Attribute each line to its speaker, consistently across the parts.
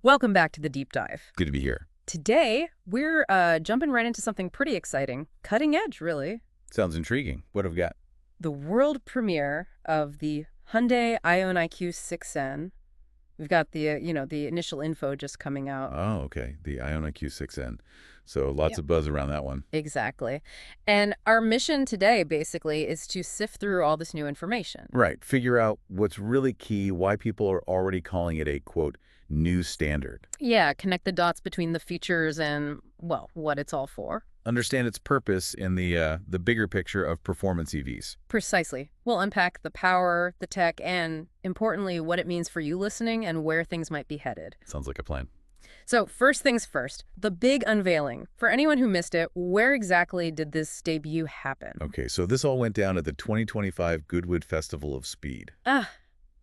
Speaker 1: Welcome back to the deep dive.
Speaker 2: Good to be here.
Speaker 1: Today, we're jumping right into something pretty exciting. Cutting edge, really.
Speaker 2: Sounds intriguing. What have we got?
Speaker 1: The world premiere of the Hyundai Ion IQ 6N. We've got the initial info just coming out.
Speaker 2: Oh, okay. The IONIQ 6N. So lots of buzz around that one.
Speaker 1: Exactly. And our mission today, basically, is to sift through all this new information.
Speaker 2: Right. Figure out what's really key, why people are already calling it a, quote, new standard.
Speaker 1: Yeah, connect the dots between the features and, well, what it's all for.
Speaker 2: Understand its purpose in the bigger picture of performance EVs.
Speaker 1: Precisely. We'll unpack the power, the tech, and, importantly, what it means for you listening and where things might be headed.
Speaker 2: Sounds like a plan.
Speaker 1: So first things first, the big unveiling. For anyone who missed it, where exactly did this debut happen?
Speaker 2: Okay, so this all went down at the 2025 Goodwood Festival of Speed.
Speaker 1: Ah,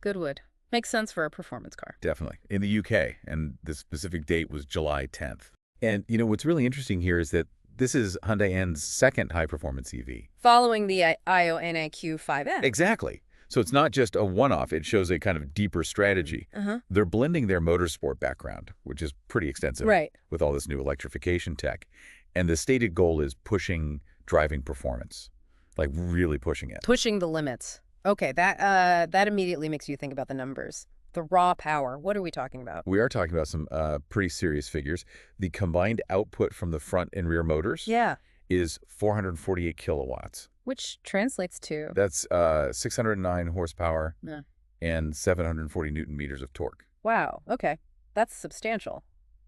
Speaker 1: Goodwood. Makes sense for a performance car.
Speaker 2: Definitely. In the UK, and the specific date was July 10th. And, what's really interesting here is that this is Hyundai N's second high-performance EV.
Speaker 1: Following the IONIQ 5N.
Speaker 2: Exactly. So it's not just a one-off. It shows a kind of deeper strategy. They're blending their motorsport background, which is pretty extensive,
Speaker 1: Right,
Speaker 2: with all this new electrification tech. And the stated goal is pushing driving performance, like really pushing it.
Speaker 1: pushing the limits. Okay, that immediately makes you think about the numbers. The raw power, what are we talking about?
Speaker 2: We are talking about some pretty serious figures. The combined output from the front and rear motors
Speaker 1: Yeah,
Speaker 2: is 448 kilowatts.
Speaker 1: which translates to...
Speaker 2: That's 609 horsepower
Speaker 1: Yeah.
Speaker 2: and 740 newton meters of torque.
Speaker 1: Wow, okay. That's substantial.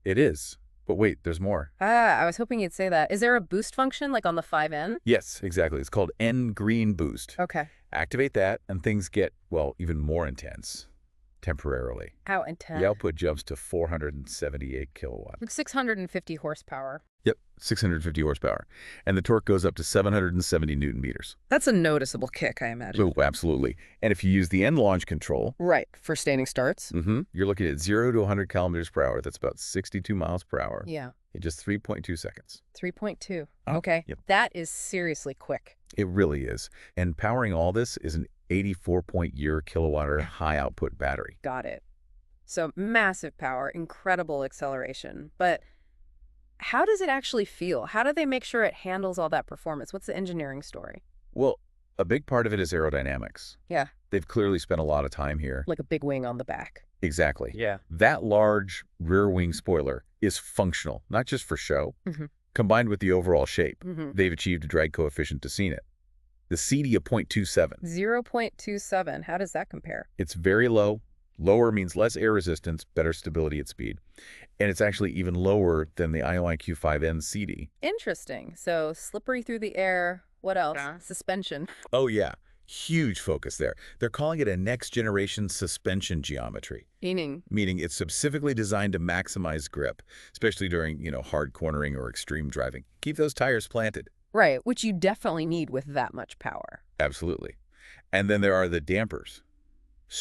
Speaker 2: It is. But wait, there's more.
Speaker 1: I was hoping you'd say that. Is there a boost function like on the 5N?
Speaker 2: Yes, exactly. It's called N Green Boost.
Speaker 1: Okay.
Speaker 2: Activate that, and things get, well, even more intense temporarily.
Speaker 1: How intense?
Speaker 2: The output jumps to 478 kilowatts.
Speaker 1: Like 650 horsepower.
Speaker 2: Yep, 650 horsepower. And the torque goes up to 770 newton meters.
Speaker 1: That's a noticeable kick, I imagine.
Speaker 2: Oh, absolutely. And if you use the N launch control,
Speaker 1: Right, for standing starts.
Speaker 2: you're looking at 0 to 100 kilometers per hour. That's about 62 miles per hour
Speaker 1: Yeah,
Speaker 2: in just 3.2 seconds.
Speaker 1: 3.2.
Speaker 2: Oh,
Speaker 1: Okay,
Speaker 2: yep.
Speaker 1: that is seriously quick.
Speaker 2: It really is. And powering all this is an 84-point-year kilowatt-hour high-output battery.
Speaker 1: Got it. So massive power, incredible acceleration. But how does it actually feel? How do they make sure it handles all that performance? What's the engineering story?
Speaker 2: Well, a big part of it is aerodynamics.
Speaker 1: Yeah,
Speaker 2: They've clearly spent a lot of time here.
Speaker 1: like a big wing on the back.
Speaker 2: Exactly.
Speaker 1: Yeah.
Speaker 2: That large rear wing spoiler is functional, not just for show.
Speaker 1: Mhm.
Speaker 2: Combined with the overall shape,
Speaker 1: Mm-hmm.
Speaker 2: they've achieved a drag coefficient to seen it. The CD of 0.27.
Speaker 1: 0.27. How does that compare?
Speaker 2: It's very low. Lower means less air resistance, better stability at speed. And it's actually even lower than the IOIQ 5N CD.
Speaker 1: Interesting. So slippery through the air. What else? Suspension.
Speaker 2: Oh, yeah. Huge focus there. They're calling it a next-generation suspension geometry,
Speaker 1: Meaning,
Speaker 2: meaning it's specifically designed to maximize grip, especially during, hard cornering or extreme driving. Keep those tires planted.
Speaker 1: right, which you definitely need with that much power.
Speaker 2: Absolutely. And then there are the dampers.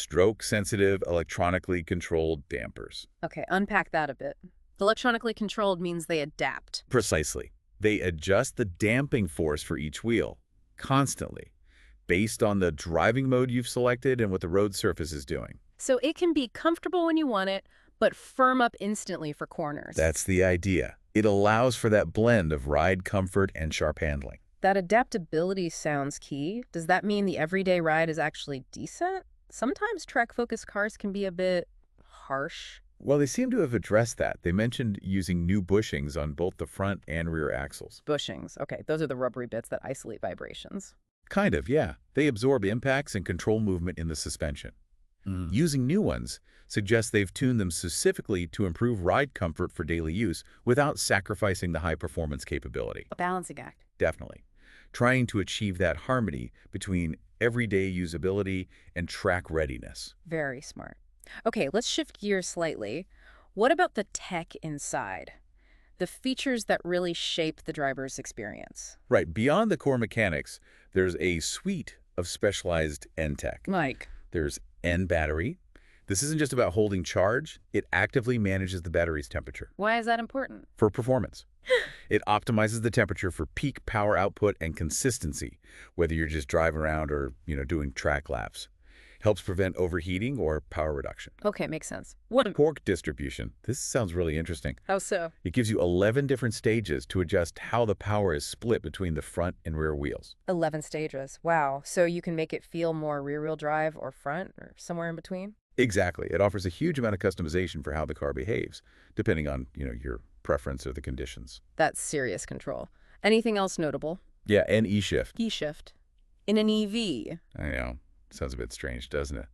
Speaker 2: Stroke-sensitive, electronically controlled dampers.
Speaker 1: Okay, unpack that a bit. Electronically controlled means they adapt.
Speaker 2: Precisely. They adjust the damping force for each wheel, constantly, based on the driving mode you've selected and what the road surface is doing.
Speaker 1: So it can be comfortable when you want it, but firm up instantly for corners.
Speaker 2: That's the idea. It allows for that blend of ride comfort and sharp handling.
Speaker 1: That adaptability sounds key. Does that mean the everyday ride is actually decent? Sometimes track-focused cars can be a bit harsh.
Speaker 2: Well, they seem to have addressed that. They mentioned using new bushings on both the front and rear axles.
Speaker 1: Bushings. Okay, those are the rubbery bits that isolate vibrations.
Speaker 2: Kind of, yeah. They absorb impacts and control movement in the suspension. Using new ones suggests they've tuned them specifically to improve ride comfort for daily use without sacrificing the high-performance capability.
Speaker 1: A balancing act.
Speaker 2: Definitely. Trying to achieve that harmony between everyday usability and track readiness.
Speaker 1: Very smart. Okay, let's shift gears slightly. What about the tech inside? The features that really shape the driver's experience?
Speaker 2: Right, beyond the core mechanics, there's a suite of specialized N tech.
Speaker 1: Like?
Speaker 2: There's N battery. This isn't just about holding charge. It actively manages the battery's temperature
Speaker 1: Why is that important?
Speaker 2: for performance. It optimizes the temperature for peak power output and consistency, whether you're just driving around or, doing track laps. helps prevent overheating or power reduction.
Speaker 1: Okay, makes sense. What?
Speaker 2: Torque distribution. This sounds really interesting.
Speaker 1: How so?
Speaker 2: It gives you 11 different stages to adjust how the power is split between the front and rear wheels.
Speaker 1: 11 stages. Wow. So you can make it feel more rear-wheel drive or front or somewhere in between?
Speaker 2: Exactly. It offers a huge amount of customization for how the car behaves, depending on, your preference or the conditions.
Speaker 1: That's serious control. Anything else notable?
Speaker 2: Yeah, and E-Shift.
Speaker 1: E-Shift. In an EV.
Speaker 2: I know. Sounds a bit strange, doesn't it?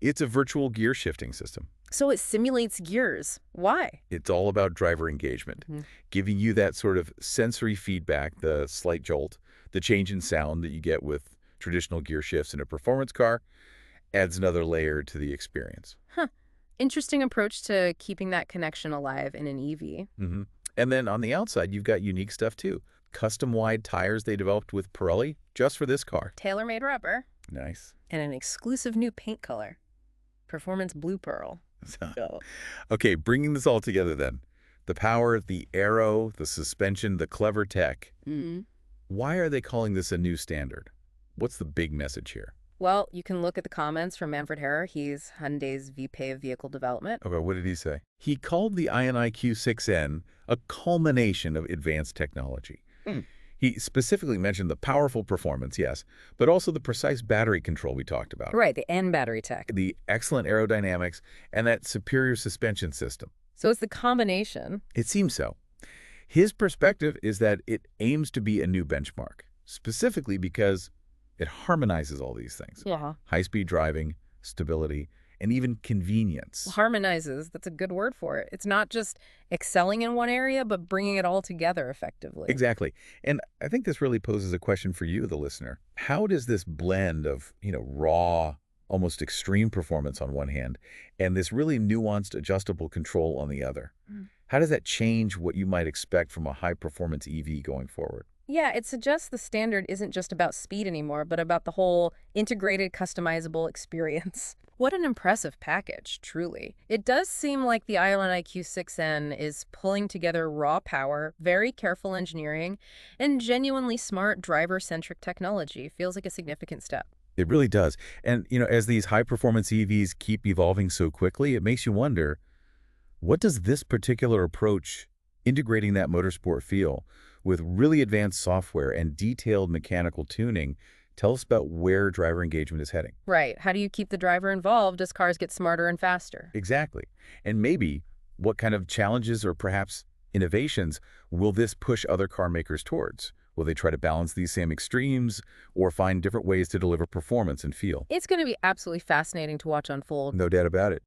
Speaker 2: It's a virtual gear shifting system.
Speaker 1: So it simulates gears. Why?
Speaker 2: It's all about driver engagement, giving you that sort of sensory feedback, the slight jolt, the change in sound that you get with traditional gear shifts in a performance car adds another layer to the experience.
Speaker 1: Huh. Interesting approach to keeping that connection alive in an EV.
Speaker 2: And then on the outside, you've got unique stuff too. Custom wide tires they developed with Pirelli just for this car.
Speaker 1: Tailor-made rubber.
Speaker 2: Nice.
Speaker 1: And an exclusive new paint color. Performance Blue Pearl. Oh.
Speaker 2: Okay, bringing this all together then. The power, the aero, the suspension, the clever tech. Why are they calling this a new standard? What's the big message here?
Speaker 1: Well, you can look at the comments from Manfred Herrer. He's Hyundai's VP of Vehicle Development.
Speaker 2: Okay, what did he say? He called the IONIQ Q6N a culmination of advanced technology. He specifically mentioned the powerful performance, yes, but also the precise battery control we talked about.
Speaker 1: Right, the N battery tech.
Speaker 2: The excellent aerodynamics and that superior suspension system.
Speaker 1: So it's the combination.
Speaker 2: It seems so. His perspective is that it aims to be a new benchmark, specifically because it harmonizes all these things.
Speaker 1: Yeah.
Speaker 2: High-speed driving, stability, and even convenience.
Speaker 1: Harmonizes, that's a good word for it. It's not just excelling in one area, but bringing it all together effectively.
Speaker 2: Exactly. And I think this really poses a question for you, the listener. How does this blend of, raw, almost extreme performance on one hand, and this really nuanced adjustable control on the other, how does that change what you might expect from a high-performance EV going forward?
Speaker 1: Yeah, it suggests the standard isn't just about speed anymore, but about the whole integrated, customizable experience. What an impressive package, truly. It does seem like the IONIQ Q6N is pulling together raw power, very careful engineering, and genuinely smart driver-centric technology. Feels like a significant step.
Speaker 2: It really does. And, as these high-performance EVs keep evolving so quickly, it makes you wonder, what does this particular approach, integrating that motorsport feel, with really advanced software and detailed mechanical tuning, tell us about where driver engagement is heading?
Speaker 1: Right. How do you keep the driver involved as cars get smarter and faster?
Speaker 2: Exactly. And maybe what kind of challenges or perhaps innovations will this push other car makers towards? Will they try to balance these same extremes or find different ways to deliver performance and feel?
Speaker 1: It's going to be absolutely fascinating to watch unfold.
Speaker 2: No doubt about it.